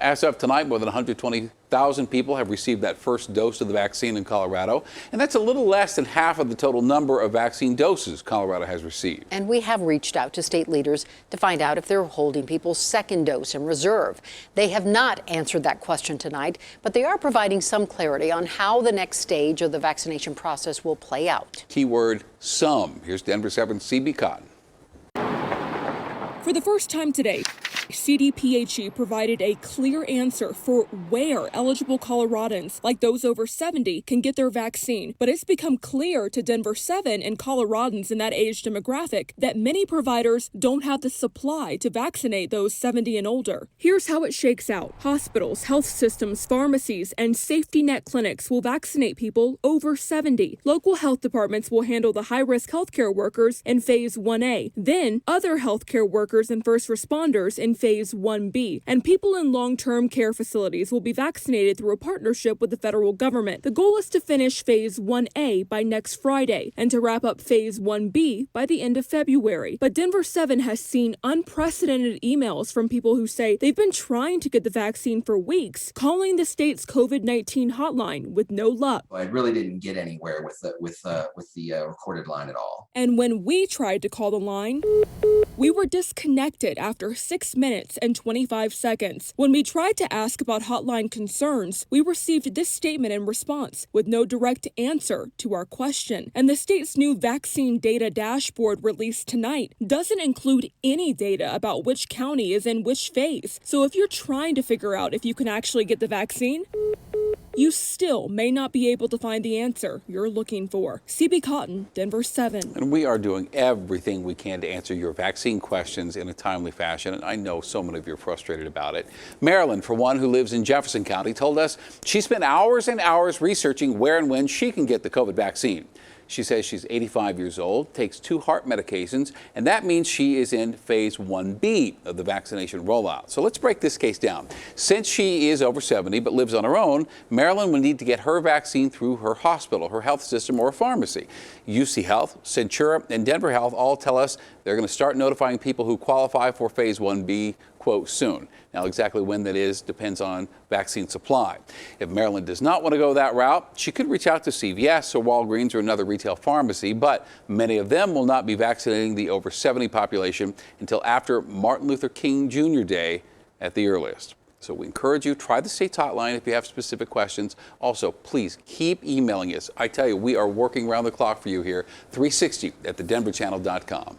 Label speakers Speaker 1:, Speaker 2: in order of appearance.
Speaker 1: As of tonight, more than 120,000 people have received that first dose of the vaccine in Colorado, and that's a little less than half of the total number of vaccine doses Colorado has received.
Speaker 2: And we have reached out to state leaders to find out if they're holding people's second dose in reserve. They have not answered that question tonight, but they are providing some clarity on how the next stage of the vaccination process will play out.
Speaker 1: Keyword some. Here's Denver 7's CB Cotton.
Speaker 3: For the first time today, CPDHE provided a clear answer for where eligible Coloradans, like those over 70, can get their vaccine. But it's become clear to Denver 7 and Coloradans in that age demographic that many providers don't have the supply to vaccinate those 70 and older. Here's how it shakes out. Hospitals, health systems, pharmacies, and safety net clinics will vaccinate people over 70. Local health departments will handle the high-risk healthcare workers in Phase 1A. Then, other healthcare workers and first responders in Phase 1B, and people in long-term care facilities will be vaccinated through a partnership with the federal government. The goal is to finish Phase 1A by next Friday and to wrap up Phase 1B by the end of February. But Denver 7 has seen unprecedented emails from people who say they've been trying to get the vaccine for weeks, calling the state's COVID-19 hotline with no luck.
Speaker 4: I really didn't get anywhere with the recorded line at all.
Speaker 3: And when we tried to call the line, we were disconnected after 6 minutes and 25 seconds. When we tried to ask about hotline concerns, we received this statement in response with no direct answer to our question. And the state's new vaccine data dashboard released tonight doesn't include any data about which county is in which phase. So if you're trying to figure out if you can actually get the vaccine, you still may not be able to find the answer you're looking for. CB Cotton, Denver 7.
Speaker 1: And we are doing everything we can to answer your vaccine questions in a timely fashion, and I know so many of you are frustrated about it. Marilyn, for one, who lives in Jefferson County, told us she spent hours and hours researching where and when she can get the COVID vaccine. She says she's 85 years old, takes 2 heart medications, and that means she is in Phase 1B of the vaccination rollout. So let's break this case down. Since she is over 70 but lives on her own, Marilyn will need to get her vaccine through her hospital, her health system, or a pharmacy. UC Health, Centura, and Denver Health all tell us they're going to start notifying people who qualify for Phase 1B, quote, soon. Now, exactly when that is depends on vaccine supply. If Marilyn does not want to go that route, she could reach out to CVS or Walgreens or another retail pharmacy, but many of them will not be vaccinating the over 70 population until after Martin Luther King Jr. Day at the earliest. So we encourage you, try the state's hotline if you have specific questions. Also, please keep emailing us. I tell you, we are working around the clock for you here, 360 at thedenverchannel.com.